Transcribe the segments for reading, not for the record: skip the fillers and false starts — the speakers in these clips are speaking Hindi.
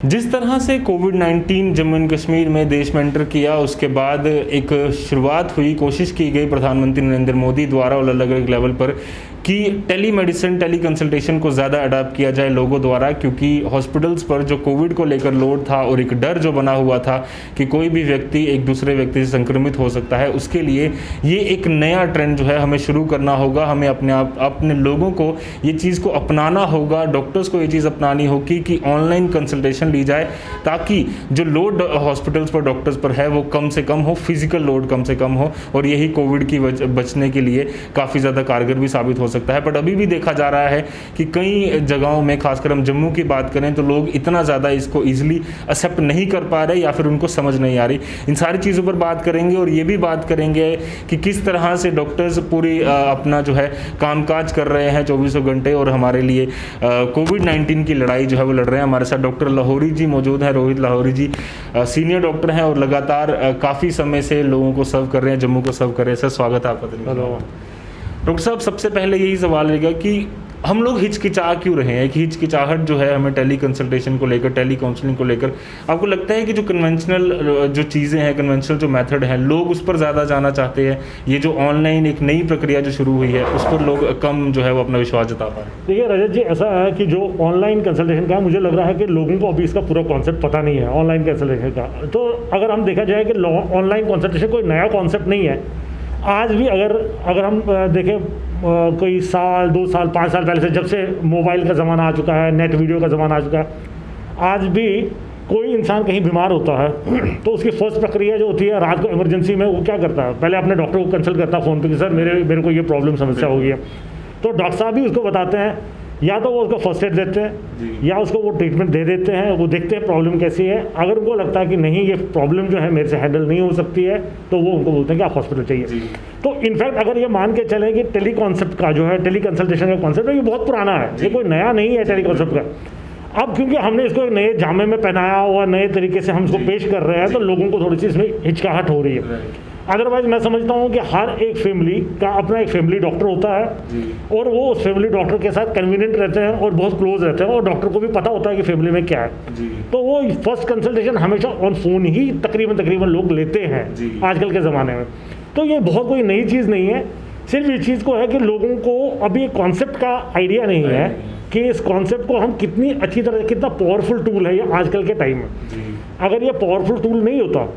जिस तरह से कोविड-19 जम्मू एंड कश्मीर में देश में एंटर किया, उसके बाद एक शुरुआत हुई, कोशिश की गई प्रधानमंत्री नरेंद्र मोदी द्वारा और अलग अलग लेवल पर कि टेली मेडिसिन, टेली कंसल्टेशन को ज़्यादा अडॉप्ट किया जाए लोगों द्वारा, क्योंकि हॉस्पिटल्स पर जो कोविड को लेकर लोड था और एक डर जो बना हुआ था कि कोई भी व्यक्ति एक दूसरे व्यक्ति से संक्रमित हो सकता है, उसके लिए ये एक नया ट्रेंड जो है हमें शुरू करना होगा। हमें अपने लोगों को ये चीज़ को अपनाना होगा, डॉक्टर्स को ये चीज़ अपनानी होगी कि ऑनलाइन कंसल्टेशन ली जाए, ताकि जो लोड हॉस्पिटल्स पर, डॉक्टर्स पर है, वो कम से कम हो, फिजिकल लोड कम से कम हो, और यही कोविड की बचने के लिए काफ़ी ज़्यादा कारगर भी साबित हो सकता है। बट अभी भी देखा जा रहा है कि कई जगहों में, खासकर हम जम्मू की बात करें, तो लोग इतना ज़्यादा इसको ईजिली एक्सेप्ट नहीं कर पा रहे या फिर उनको समझ नहीं आ रही। इन सारी चीज़ों पर बात करेंगे और ये भी बात करेंगे कि किस तरह से डॉक्टर्स पूरी अपना जो है कामकाज कर रहे हैं 24 घंटे, और हमारे लिए कोविड-19 की लड़ाई जो है वो लड़ रहे हैं। हमारे साथ डॉक्टर लाहौरी जी मौजूद हैं। रोहित लाहौरी जी सीनियर डॉक्टर हैं और लगातार काफ़ी समय से लोगों को सर्व कर रहे हैं, जम्मू को सर्व कर रहे हैं। सर, स्वागत है आपका। हेलो डॉक्टर साहब, सबसे पहले यही सवाल रहेगा कि हम लोग हिचकिचा क्यों रहे हैं, कि हिचकिचाहट जो है हमें टेली कंसल्टेशन को लेकर, टेली काउंसलिंग को लेकर, आपको लगता है कि जो कन्वेंशनल जो चीज़ें हैं, कन्वेंशनल जो मेथड है, लोग उस पर ज़्यादा जाना चाहते हैं? ये जो ऑनलाइन एक नई प्रक्रिया जो शुरू हुई है, उस पर लोग कम जो है वो अपना विश्वास जता पा रहे हैं? देखिए रजत जी, ऐसा है कि जो ऑनलाइन कंसल्टेशन का, मुझे लग रहा है कि लोगों को अभी इसका पूरा कॉन्सेप्ट पता नहीं है ऑनलाइन कंसल्टेशन का। तो अगर हम देखा जाए कि ऑनलाइन कंसल्टेशन कोई नया कॉन्सेप्ट नहीं है। आज भी अगर हम देखें कोई साल, 2 साल, 5 साल पहले से, जब से मोबाइल का ज़माना आ चुका है, नेट वीडियो का ज़माना आ चुका है, आज भी कोई इंसान कहीं बीमार होता है तो उसकी फर्स्ट प्रक्रिया जो होती है, रात को इमरजेंसी में वो क्या करता है, पहले अपने डॉक्टर को कंसल्ट करता है फ़ोन पे कि सर मेरे को ये प्रॉब्लम, समस्या हो गई है। तो डॉक्टर साहब भी उसको बताते हैं, या तो वो उसको फर्स्ट एड देते हैं या उसको वो ट्रीटमेंट दे देते हैं। वो देखते हैं प्रॉब्लम कैसी है। अगर उनको लगता है कि नहीं, ये प्रॉब्लम जो है मेरे से हैंडल नहीं हो सकती है, तो वो उनको बोलते हैं कि आप हॉस्पिटल चाहिए। तो इनफैक्ट अगर ये मान के चलें कि टेली कॉन्सेप्ट का जो है, टेली कंसल्टेशन का कॉन्सेप्ट है, ये बहुत पुराना है, ये कोई नया नहीं है टेली कॉन्सेप्ट का। अब क्योंकि हमने इसको एक नए जामे में पहनाया और नए तरीके से हम इसको पेश कर रहे हैं, तो लोगों को थोड़ी सी इसमें हिचकाहट हो रही है। अदरवाइज मैं समझता हूँ कि हर एक फैमिली का अपना एक फैमिली डॉक्टर होता है और वो उस फैमिली डॉक्टर के साथ कन्वीनियंट रहते हैं और बहुत क्लोज रहते हैं, और डॉक्टर को भी पता होता है कि फैमिली में क्या है। तो वो फर्स्ट कंसल्टेशन हमेशा ऑन फोन ही तकरीबन लोग लेते हैं आजकल के ज़माने में। तो ये बहुत कोई नई चीज़ नहीं है। सिर्फ इस चीज़ को है कि लोगों को अभी एक कॉन्सेप्ट का आइडिया नहीं है कि इस कॉन्सेप्ट को हम कितनी अच्छी तरह, कितना पावरफुल टूल है ये आजकल के टाइम में। अगर ये पावरफुल टूल नहीं होता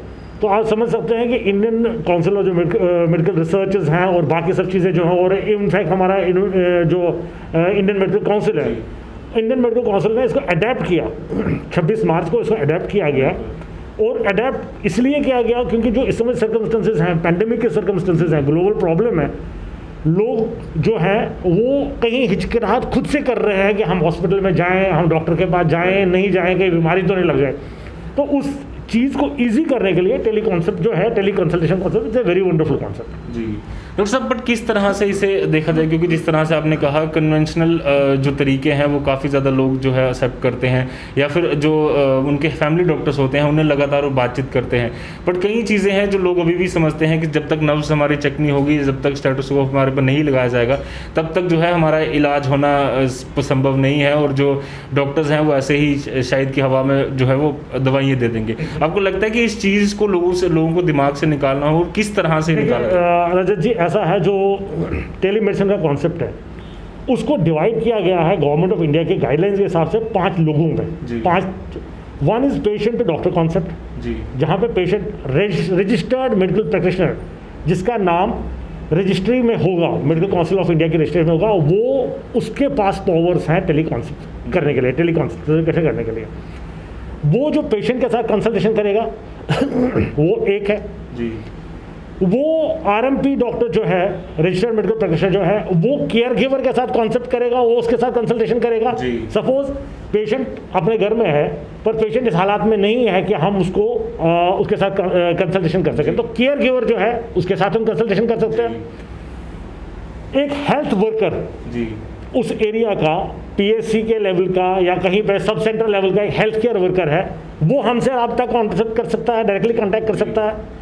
तो आप समझ सकते हैं कि इंडियन काउंसिल ऑफ जो मेडिकल रिसर्चेस हैं और बाकी सब चीज़ें जो हैं, और इनफैक्ट हमारा जो इंडियन मेडिकल काउंसिल है, इंडियन मेडिकल काउंसिल ने इसको अडेप्ट किया। 26 मार्च को इसको अडेप्ट किया गया, और अडेप्ट इसलिए किया गया क्योंकि जो इस समय सर्कमस्टेंसेज हैं, पैंडेमिक के सर्कमस्टेंसेज हैं, ग्लोबल प्रॉब्लम है, लोग जो हैं वो कहीं हिचकिचाहट खुद से कर रहे हैं कि हम हॉस्पिटल में जाएँ, हम डॉक्टर के पास जाएँ, नहीं जाएँ, कहीं बीमारी तो नहीं लग जाए। तो उस चीज़ को इजी करने के लिए टेली कॉन्सेप्ट जो है, tele consultation concept, it's a very wonderful concept. जी डॉक्टर साहब, बट किस तरह से इसे देखा जाए, क्योंकि जिस तरह से आपने कहा कन्वेंशनल जो तरीके हैं वो काफ़ी ज़्यादा लोग जो है एक्सेप्ट करते हैं, या फिर जो उनके फैमिली डॉक्टर्स होते हैं उन्हें लगातार वो बातचीत करते हैं। बट कई चीज़ें हैं जो लोग अभी भी समझते हैं कि जब तक नब्ज़ हमारी चेक नहीं होगी, जब तक स्टेथोस्कोप हमारे पर नहीं लगाया जाएगा, तब तक जो है हमारा इलाज होना संभव नहीं है, और जो डॉक्टर्स हैं वो ऐसे ही शायद की हवा में जो है वो दवाइयाँ दे देंगे। आपको लगता है कि इस चीज़ को लोगों को दिमाग से निकालना हो, और किस तरह से निकालना? रजत जी, ऐसा है, जो टेलीमेडिसिन का कॉन्सेप्ट है उसको डिवाइड किया गया है गवर्नमेंट ऑफ इंडिया के गाइडलाइंस के हिसाब से 5 लोगों में। 5, 1 is patient to doctor concept, जहाँ पे पेशेंट रजिस्टर्ड मेडिकल प्रैक्टिशनर, जिसका नाम रजिस्ट्री में होगा, मेडिकल काउंसिल ऑफ इंडिया की रजिस्ट्री में होगा, वो उसके पास पावर्स हैं टेली कॉन्सेप्ट करने के लिए, टेली कंसल्टेशन करने के लिए। वो जो पेशेंट के साथ कंसल्टेशन करेगा वो एक है। वो आरएमपी डॉक्टर जो है, रजिस्टर्ड मेडिकल प्रैक्टिशनर जो है, वो केयर गिवर के साथ कॉन्सेप्ट करेगा, वो उसके साथ कंसल्टेशन करेगा। सपोज पेशेंट अपने घर में है, पर पेशेंट इस हालात में नहीं है कि हम उसको उसके साथ कंसल्टेशन कर सकें, तो केयर गिवर जो है उसके साथ हम कंसल्टेशन कर सकते हैं। एक हेल्थ वर्कर उस एरिया का, पीएचसी के लेवल का या कहीं पे सब सेंटर लेवल का एक हेल्थ केयर वर्कर है, वो हमसे रब्ता कॉन्टेक्ट कर सकता है, डायरेक्टली कॉन्टैक्ट कर सकता है।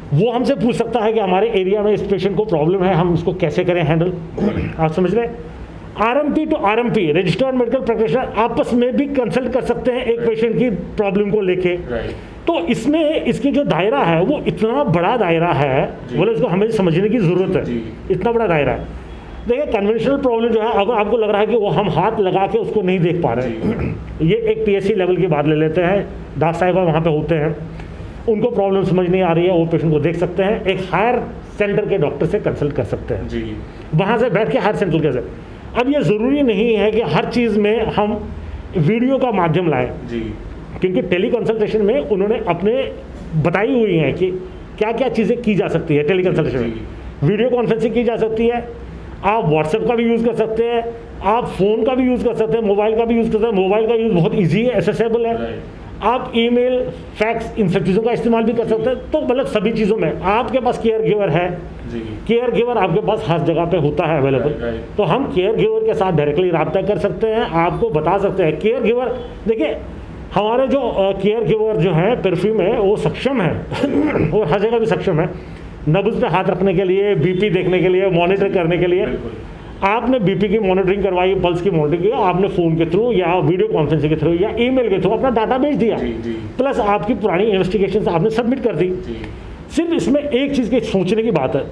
वो हमसे पूछ सकता है कि हमारे एरिया में इस पेशेंट को प्रॉब्लम है, हम उसको कैसे करें हैंडल। आप समझ रहे हैं? RMP to RMP, registered medical practitioner आपस में भी कंसल्ट कर सकते हैं एक पेशेंट की प्रॉब्लम को लेके। तो इसमें इसकी जो दायरा है वो इतना बड़ा दायरा है, बोले इसको हमें समझने की ज़रूरत है, इतना बड़ा दायरा है। देखिए कन्वेंशनल प्रॉब्लम जो है, अगर आपको लग रहा है कि वो हम हाथ लगा के उसको नहीं देख पा रहे हैं, ये एक पीएचसी लेवल की बात ले लेते हैं, डॉक्टर साहिबा वहाँ पे होते हैं, उनको प्रॉब्लम समझ नहीं आ रही है, वो पेशेंट को देख सकते हैं, एक हायर सेंटर के डॉक्टर से कंसल्ट कर सकते हैं जी, वहाँ से बैठ के हायर सेंटर के से। अब ये ज़रूरी नहीं है कि हर चीज़ में हम वीडियो का माध्यम लाएँ जी, क्योंकि टेली कंसल्टेशन में उन्होंने अपने बताई हुई हैं कि क्या क्या चीज़ें की जा सकती है टेली कंसल्टेशन में। वीडियो कॉन्फ्रेंसिंग की जा सकती है, आप व्हाट्सएप का भी यूज़ कर सकते हैं, आप फ़ोन का भी यूज़ कर सकते हैं, मोबाइल का भी यूज़ कर सकते हैं, मोबाइल का यूज़ बहुत ईजी है, एसेसेबल है, आप ईमेल, फैक्स, इन सब चीज़ों का इस्तेमाल भी कर सकते हैं। तो मतलब सभी चीज़ों में आपके पास केयर गिवर है, केयर गिवर आपके पास हर जगह पे होता है अवेलेबल, तो हम केयर गिवर के साथ डायरेक्टली रब्ता कर सकते हैं, आपको बता सकते हैं। केयर गिवर देखिए हमारे जो केयर गिवर जो है परफ्यूम है वो सक्षम है और हर जगह भी सक्षम है, नब्ज़ पे हाथ रखने के लिए, बीपी देखने के लिए, मॉनिटर करने के लिए। आपने बीपी की मॉनिटरिंग करवाई, पल्स की मॉनिटरिंग की, आपने फ़ोन के थ्रू या वीडियो कॉन्फ्रेंसिंग के थ्रू या ईमेल के थ्रू अपना डाटा भेज दिया, प्लस आपकी पुरानी इन्वेस्टिगेशन आपने सबमिट कर दी। सिर्फ इसमें एक चीज़ की सोचने की बात है,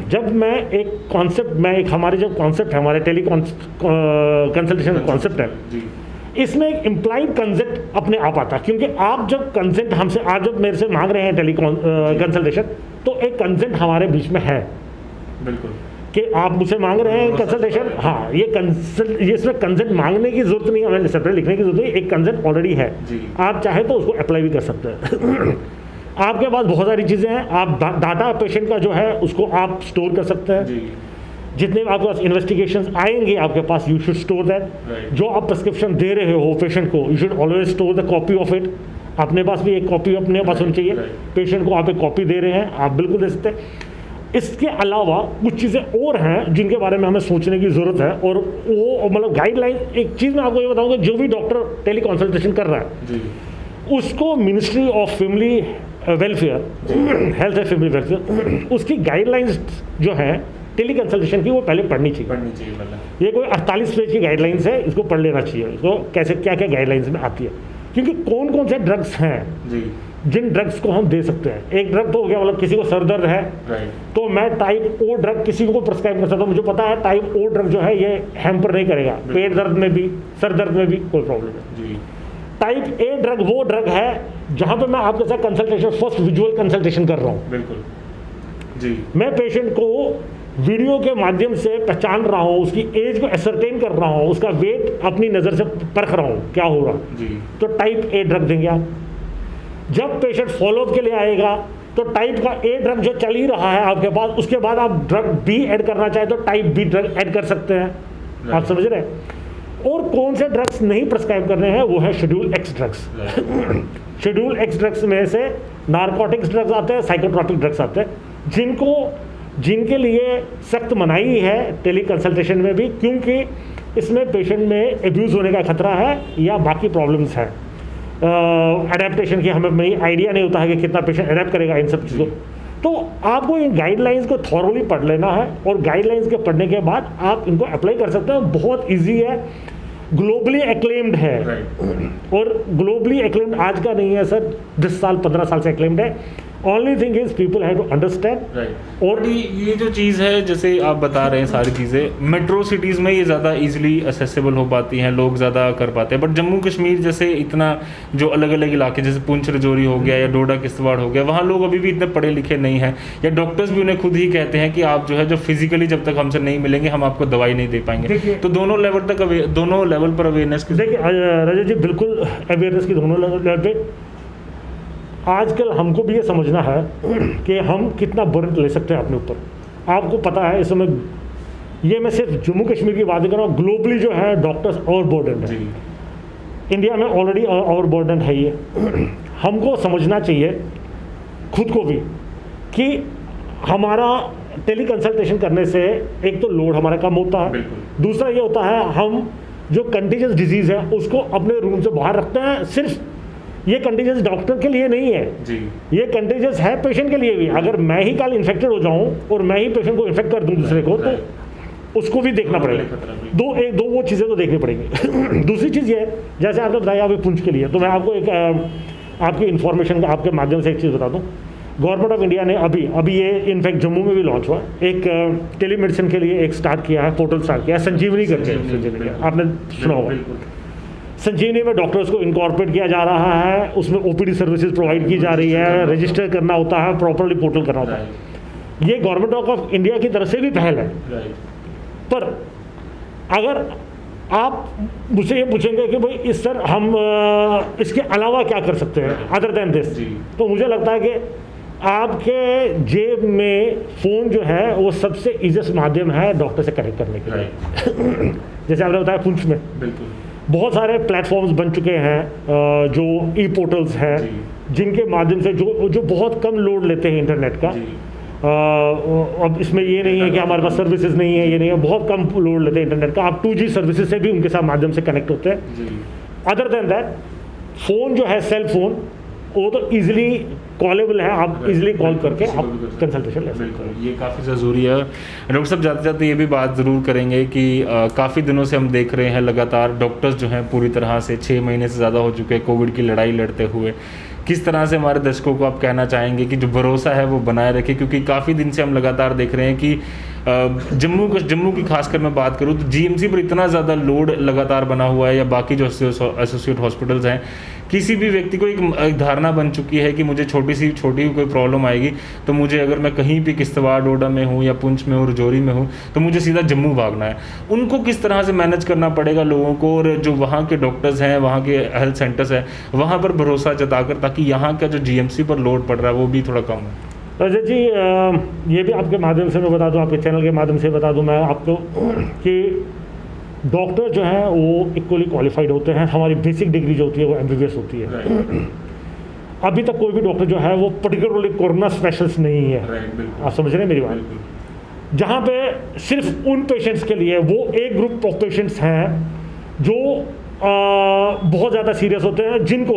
जब मैं एक कॉन्सेप्ट, मैं एक हमारे जो कॉन्सेप्ट है, हमारे टेली कंसल्टेशन कॉन्सेप्ट है, इसमें एक इम्प्लाइड कंसेंट अपने आप आता है, क्योंकि आप जब कंसेंट हमसे, आप जब मेरे से मांग रहे हैं टेली कंसल्टेशन, तो एक कंसेंट हमारे बीच में है, बिल्कुल, कि आप मुझसे मांग रहे हैं कंसल्टेशन, हाँ ये कंसल्ट, ये इसमें कंसेंट मांगने की जरूरत नहीं है, हमें सेपरेट लिखने की जरूरत नहीं, एक कंसेंट ऑलरेडी है, आप चाहे तो उसको अप्लाई भी कर सकते हैं। आपके पास बहुत सारी चीज़ें हैं, आप डाटा पेशेंट का जो है उसको आप स्टोर कर सकते हैं, जितने आपके पास इन्वेस्टिगेशंस आएंगे आपके पास, यू शुड स्टोर दैट। जो आप प्रिस्क्रिप्शन दे रहे हो पेशेंट को, you should always store the copy of it, अपने पास भी एक कॉपी अपने पास होनी चाहिए, पेशेंट को आप एक कॉपी दे रहे हैं, आप बिल्कुल दे सकते हैं। इसके अलावा कुछ चीज़ें और हैं जिनके बारे में हमें सोचने की ज़रूरत है, और वो मतलब गाइडलाइन, एक चीज़ मैं आपको ये बताऊँगा, जो भी डॉक्टर टेली कंसल्टेशन कर रहा है उसको ministry of family welfare, health and family welfare, उसकी गाइडलाइंस जो है टेली कंसल्टेशन की वो पहले पढ़नी चाहिए। ये कोई 48 पेज की गाइडलाइंस है, इसको पढ़ लेना चाहिए, इसको कैसे क्या क्या गाइडलाइंस में आती है, क्योंकि कौन कौन से ड्रग्स हैं जिन ड्रग्स को हम दे सकते हैं। एक ड्रग तो हो गया, मतलब किसी को सर दर्द है तो मैं टाइप ओ ड्रग किसी को प्रिस्क्राइब कर सकता हूँ, मुझे पता है टाइप ओ ड्रग जो है ये हैम्पर नहीं करेगा, पेट दर्द में भी, सर दर्द में भी कोई प्रॉब्लम है। टाइप ए ड्रग वो ड्रग है जहाँ पे मैं आपके साथ कंसल्टेशन, फर्स्ट विजुअल कंसल्टेशन कर रहा हूँ, बिल्कुल जी, मैं पेशेंट को वीडियो के माध्यम से पहचान रहा हूँ, उसकी एज को एसरटेन कर रहा हूँ, उसका वेट अपनी नज़र से परख रहा हूँ क्या हो रहा जी, तो टाइप ए ड्रग देंगे आप। जब पेशेंट फॉलोअप के लिए आएगा तो टाइप का ए ड्रग जो चल ही रहा है आपके पास, उसके बाद आप ड्रग बी ऐड करना चाहे तो टाइप बी ड्रग ऐड कर सकते हैं, आप समझ रहे हैं। और कौन से ड्रग्स नहीं प्रिस्क्राइब करने हैं वो है schedule x drugs. Schedule x drugs में से नारकोटिक्स ड्रग्स आते हैं, साइकोट्रॉपिक ड्रग्स आते हैं, जिनके लिए सख्त मनाही है टेली कंसल्टेशन में भी, क्योंकि इसमें पेशेंट में एब्यूज़ होने का खतरा है या बाकी प्रॉब्लम्स हैं, एडेप्टेशन की हमें आइडिया नहीं होता है कि कितना पेशेंट एडेप्ट करेगा इन सब चीज़ों। तो आपको इन गाइडलाइंस को थॉरोली पढ़ लेना है, और गाइडलाइंस के पढ़ने के बाद आप इनको अप्लाई कर सकते हैं। बहुत इजी है, ग्लोबली एक्लेम्ड है, और ग्लोबली एक्लेम्ड आज का नहीं है सर, 10 साल 15 साल से एक्लेम्ड है। Only thing is people have to understand. और ये जो चीज़ है, जैसे आप बता रहे हैं सारी चीज़ें, मेट्रो सिटीज़ में ये ज़्यादा इजीली असेसेबल हो पाती हैं, लोग ज़्यादा कर पाते हैं, बट जम्मू कश्मीर जैसे इतना जो अलग अलग इलाके, जैसे पुंछ रजौरी हो गया या डोडा किश्तवाड़ हो गया, वहाँ लोग अभी भी इतने पढ़े लिखे नहीं हैं, या डॉक्टर्स भी उन्हें खुद ही कहते हैं कि आप जो है, जो फिजिकली जब तक हमसे नहीं मिलेंगे हम आपको दवाई नहीं दे पाएंगे। तो दोनों लेवल पर अवेयरनेस की, देखिए रजत जी, बिल्कुल अवेयरनेस की दोनों लेवल पर। आजकल हमको भी ये समझना है कि हम कितना बर्डन ले सकते हैं अपने ऊपर। आपको पता है इस समय, ये मैं सिर्फ जम्मू कश्मीर की बात कर रहा हूँ, ग्लोबली जो है डॉक्टर्स और बर्डन है, इंडिया में ऑलरेडी और बर्डन है ये। हमको समझना चाहिए खुद को भी कि हमारा टेली कंसल्टेशन करने से एक तो लोड हमारा कम होता है, दूसरा ये होता है हम जो कंटीजियस डिजीज़ है उसको अपने रूम से बाहर रखते हैं। सिर्फ ये कंटीजियस डॉक्टर के लिए नहीं है जी, ये कंटीजियस है पेशेंट के लिए भी। अगर मैं ही कल इन्फेक्टेड हो जाऊं और मैं ही पेशेंट को इन्फेक्ट कर दूं दूसरे को, उसको भी देखना पड़ेगा। दो वो चीज़ें तो देखनी पड़ेंगी। दूसरी चीज़ ये है, जैसे आपने बताया अभी पुंछ के लिए, तो मैं आपको एक आपकी इन्फॉर्मेशन आपके माध्यम से एक चीज़ बता दूँ। गवर्नमेंट ऑफ इंडिया ने अभी ये इनफैक्ट जम्मू में भी लॉन्च हुआ, एक टेलीमेडिसिन के लिए एक स्टार्ट किया है, पोर्टल स्टार्ट किया है, संजीवनी करके। संजीवनी आपने सुना होगा। संजीवनी में डॉक्टर्स को इनकॉर्पोरेट किया जा रहा है, उसमें ओपीडी सर्विसेज प्रोवाइड की जा रही है, रजिस्टर करना होता है, प्रॉपरली पोर्टल करना होता है। ये गवर्नमेंट ऑफ इंडिया की तरफ से भी पहल है। पर अगर आप मुझे ये पूछेंगे कि भाई इस सर हम इसके अलावा क्या कर सकते हैं अदर देन दिस, तो मुझे लगता है कि आपके जेब में फ़ोन जो है वो सबसे ईजीएस्ट माध्यम है डॉक्टर से कनेक्ट करने के लिए। जैसे आपने बताया पुंछ में बहुत सारे प्लेटफॉर्म्स बन चुके हैं जो ई पोर्टल्स हैं, जिनके माध्यम से जो बहुत कम लोड लेते हैं इंटरनेट का। अब इसमें ये नहीं है कि हमारे पास सर्विसेज नहीं है, ये नहीं है, बहुत कम लोड लेते हैं इंटरनेट का। आप 2G सर्विसेज से भी उनके साथ माध्यम से कनेक्ट होते हैं। अदर देन दैट फ़ोन जो है, सेल फोन, वो तो इजीली कॉलेबल है, आप इजीली कॉल करके आप कंसल्टेशन ले सकते हैं। ये काफ़ी ज़रूरी है। डॉक्टर साहब जाते जाते ये भी बात ज़रूर करेंगे कि काफ़ी दिनों से हम देख रहे हैं लगातार डॉक्टर्स जो हैं पूरी तरह से 6 महीने से ज़्यादा हो चुके हैं कोविड की लड़ाई लड़ते हुए। किस तरह से हमारे दर्शकों को आप कहना चाहेंगे कि जो भरोसा है वो बनाए रखें, क्योंकि काफ़ी दिन से हम लगातार देख रहे हैं कि जम्मू की खासकर मैं बात करूँ तो जीएमसी पर इतना ज़्यादा लोड लगातार बना हुआ है, या बाकी जो एसोसिएट हॉस्पिटल्स हैं, किसी भी व्यक्ति को एक धारणा बन चुकी है कि मुझे छोटी कोई प्रॉब्लम आएगी तो मुझे, अगर मैं कहीं भी किश्तवाड़, डोडा में हूँ या पुंछ में हूँ, रजौरी में हूँ, तो मुझे सीधा जम्मू भागना है। उनको किस तरह से मैनेज करना पड़ेगा लोगों को, और जो वहाँ के डॉक्टर्स हैं, वहाँ के हेल्थ सेंटर्स हैं, वहाँ पर भरोसा जताकर, ताकि यहाँ का जो जीएमसी पर लोड पड़ रहा है वो भी थोड़ा कम हो। रजत जी, ये भी आपके माध्यम से मैं बता दूं, आपके चैनल के माध्यम से बता दूं मैं आपको कि डॉक्टर जो हैं वो इक्वली क्वालिफाइड होते हैं। हमारी बेसिक डिग्री जो होती है वो MBBS होती है। अभी तक कोई भी डॉक्टर जो है वो पर्टिकुलरली कोरोना स्पेशलिस्ट नहीं है। आप समझ रहे हैं मेरी बात? जहाँ पे सिर्फ उन पेशेंट्स के लिए वो एक ग्रुप ऑफ पेशेंट्स हैं जो बहुत ज़्यादा सीरियस होते हैं, जिनको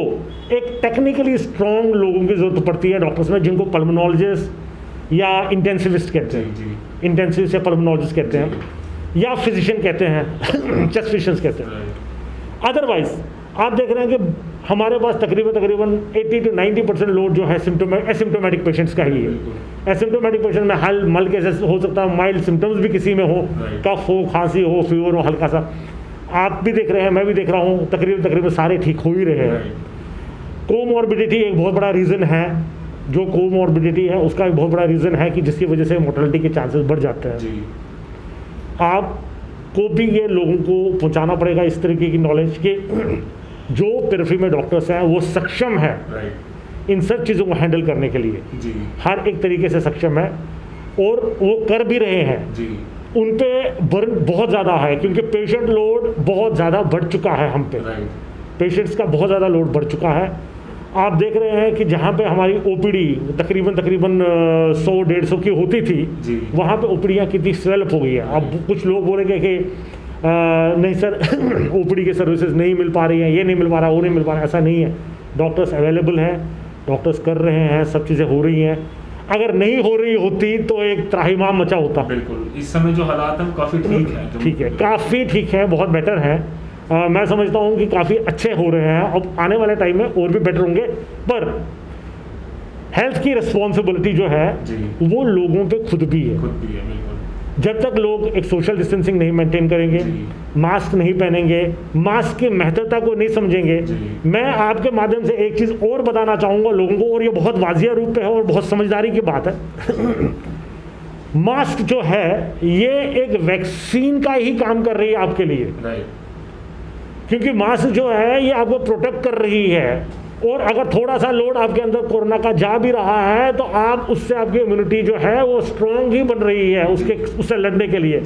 एक टेक्निकली स्ट्रॉन्ग लोगों की ज़रूरत पड़ती है डॉक्टर्स में, जिनको पल्मोनोलॉजिस्ट या इंटेंसिविस्ट कहते हैं, इंटेंसिविस्ट या पल्मोनोलॉजिस्ट कहते हैं, या फिजिशियन कहते हैं, चेस्ट फिजिशियंस कहते हैं। अदरवाइज आप देख रहे हैं कि हमारे पास तकरीबन 80 to 90% लोड जो है एसिम्टोमेटिक पेशेंट्स का ही है। एसिम्टोमेटिक पेशेंट में हल मल के हो सकता है, माइल्ड सिम्टम्स भी किसी में हो, कफ हो, खांसी हो, फीवर हो हल्का सा, आप भी देख रहे हैं, मैं भी देख रहा हूँ, तकरीबन सारे ठीक हो ही रहे हैं। कोमॉर्बिडिटी एक बहुत बड़ा रीज़न है, जो कोमॉर्बिडिटी है उसका एक बहुत बड़ा रीज़न है कि जिसकी वजह से मोर्टेलिटी के चांसेस बढ़ जाते हैं। आपको भी ये लोगों को पहुंचाना पड़ेगा इस तरीके की नॉलेज कि जो पेरिफेरी में डॉक्टर्स हैं वो सक्षम है इन सब चीज़ों को हैंडल करने के लिए, हर एक तरीके से सक्षम है, और वो कर भी रहे हैं। उन पे बर्न बहुत ज़्यादा है, क्योंकि पेशेंट लोड बहुत ज़्यादा बढ़ चुका है, हम पे पेशेंट्स का बहुत ज़्यादा लोड बढ़ चुका है। आप देख रहे हैं कि जहाँ पे हमारी ओपीडी तकरीबन 100-150 की होती थी, वहाँ पे ओपीडियाँ कितनी स्वेलअप हो गई है। अब कुछ लोग बोलेंगे कि नहीं सर ओपीडी की सर्विसेज नहीं मिल पा रही हैं, ये नहीं मिल पा रहा, वो नहीं मिल पा रहा। ऐसा नहीं है, डॉक्टर्स अवेलेबल हैं, डॉक्टर्स कर रहे हैं, सब चीज़ें हो रही हैं। अगर नहीं हो रही होती तो एक त्राहिमाम मचा होता। बिल्कुल, इस समय जो हालात हैं काफ़ी ठीक है, ठीक है, काफ़ी ठीक है, बहुत बेटर है। मैं समझता हूँ कि काफ़ी अच्छे हो रहे हैं। अब आने वाले टाइम में और भी बेटर होंगे, पर हेल्थ की रिस्पॉन्सिबिलिटी जो है वो लोगों पे खुद भी है। जब तक लोग एक सोशल डिस्टेंसिंग नहीं मेंटेन करेंगे, मास्क नहीं पहनेंगे, मास्क की महत्वता को नहीं समझेंगे, मैं आपके माध्यम से एक चीज़ और बताना चाहूँगा लोगों को, और ये बहुत वाजिया रूप पे है और बहुत समझदारी की बात है। मास्क जो है ये एक वैक्सीन का ही काम कर रही है आपके लिए, क्योंकि मास्क जो है ये आपको प्रोटेक्ट कर रही है, और अगर थोड़ा सा लोड आपके अंदर कोरोना का जा भी रहा है तो आप उससे आपकी इम्यूनिटी जो है वो स्ट्रॉन्ग ही बन रही है उससे लड़ने के लिए।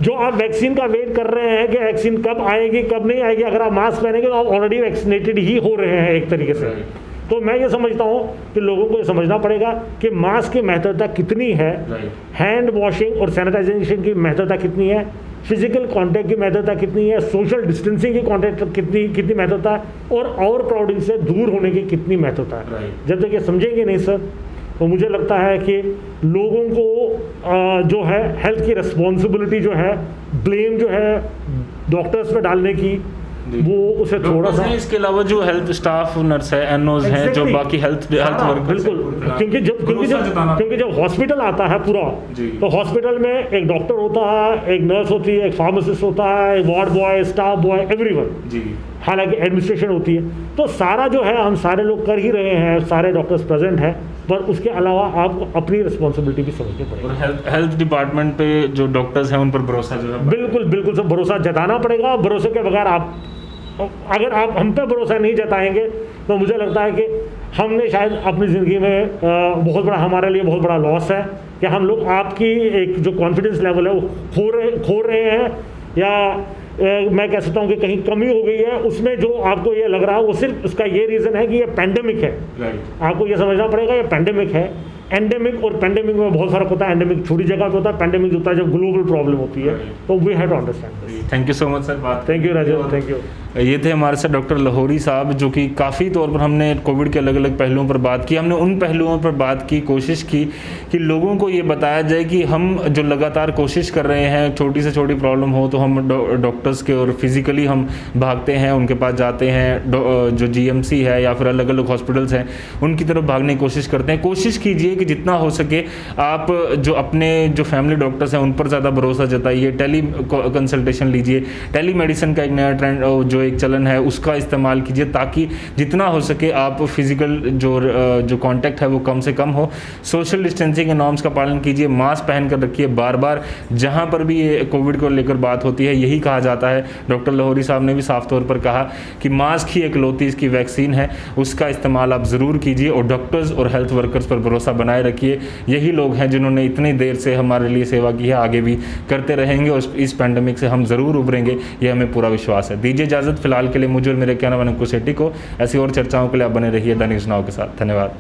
जो आप वैक्सीन का वेट कर रहे हैं कि वैक्सीन कब आएगी कब नहीं आएगी, अगर आप मास्क पहनेंगे तो आप ऑलरेडी वैक्सीनेटेड ही हो रहे हैं एक तरीके से। तो मैं ये समझता हूँ कि लोगों को ये समझना पड़ेगा कि मास्क की महत्वता कितनी है, हैंड वॉशिंग और सैनिटाइजेशन की महत्वता कितनी है, फिजिकल कांटेक्ट की महत्वता कितनी है, सोशल डिस्टेंसिंग की कांटेक्ट कितनी महत्वता है, और क्राउडिंग से दूर होने की कितनी महत्वता है। जब तक ये समझेंगे नहीं सर, तो मुझे लगता है कि लोगों को जो है हेल्थ की रिस्पॉन्सिबिलिटी जो है, ब्लेम जो है डॉक्टर्स पे डालने की, वो उसे थोड़ा सा, इसके अलावा जो हेल्थ स्टाफ, नर्स है, एनओज हैं, जो बाकी हेल्थ वर्कर, बिल्कुल, क्योंकि जब हॉस्पिटल आता है पूरा, तो हॉस्पिटल में एक डॉक्टर होता है, एक नर्स होती है, एक फार्मासिस्ट होता है, एक ward boy, staff boy, everyone, हालांकि एडमिनिस्ट्रेशन होती है, तो सारा जो है हम सारे लोग कर ही रहे हैं, सारे डॉक्टर्स प्रेजेंट हैं, पर उसके अलावा आपको अपनी रिस्पॉन्सिबिलिटी भी समझनी पड़ेगी। और हेल्थ डिपार्टमेंट पे जो डॉक्टर्स हैं उन पर भरोसा जो है, बिल्कुल सब भरोसा जताना पड़ेगा। भरोसे के बगैर अगर आप हम पे भरोसा नहीं जताएंगे तो मुझे लगता है कि हमने शायद अपनी ज़िंदगी में बहुत बड़ा, हमारे लिए बहुत बड़ा लॉस है कि हम लोग आपकी एक जो कॉन्फिडेंस लेवल है वो खो रहे हैं, या मैं कह सकता हूँ कि कहीं कमी हो गई है उसमें। जो आपको ये लग रहा है वो सिर्फ उसका ये रीज़न है कि ये पैंडेमिक है। आपको ये समझना पड़ेगा ये पैंडेमिक है। एंडेमिक और पैंडेमिक में बहुत फर्क होता है। एंडेमिक छोटी जगह पे होता है, पैंडेमिक होता है जब ग्लोबल प्रॉब्लम होती है। तो we have to understand this. Thank you so much sir. Thank you Rajendra, thank you. ये थे हमारे साथ डॉक्टर लाहौरी साहब, जो कि काफ़ी तौर पर हमने कोविड के अलग अलग पहलुओं पर बात की। हमने उन पहलुओं पर बात की, कोशिश की कि लोगों को ये बताया जाए कि हम जो लगातार कोशिश कर रहे हैं, छोटी से छोटी प्रॉब्लम हो तो हम डॉक्टर्स के और फिज़िकली हम भागते हैं, उनके पास जाते हैं, जो जीएमसी है या फिर अलग अलग हॉस्पिटल्स हैं उनकी तरफ भागने की कोशिश करते हैं। कोशिश कीजिए कि जितना हो सके आप जो अपने जो फैमिली डॉक्टर्स हैं उन पर ज़्यादा भरोसा जताइए। टेली कंसल्टेशन लीजिए। टेली मेडिसिन का एक नया ट्रेंड जो एक चलन है उसका इस्तेमाल कीजिए, ताकि जितना हो सके आप फिजिकल जो कांटेक्ट है वो कम से कम हो। सोशल डिस्टेंसिंग के नॉर्म्स का पालन कीजिए। मास्क पहन कर रखिए। बार बार जहाँ पर भी ये कोविड को लेकर बात होती है यही कहा जाता है। डॉक्टर लाहौरी साहब ने भी साफ तौर पर कहा कि मास्क ही इकलौती इसकी वैक्सीन है, उसका इस्तेमाल आप ज़रूर कीजिए और डॉक्टर्स और हेल्थ वर्कर्स पर भरोसा बनाए रखिए। यही लोग हैं जिन्होंने इतनी देर से हमारे लिए सेवा की है, आगे भी करते रहेंगे और इस पैंडेमिक से हम ज़रूर उभरेंगे, ये हमें पूरा विश्वास है। दीजिए इजाज़त फिलहाल के लिए मुझे और मेरे कैमरामैन अंकुश शेट्टी को। ऐसी और चर्चाओं के लिए आप बने रहिए द न्यूज़ नाउ के साथ। धन्यवाद।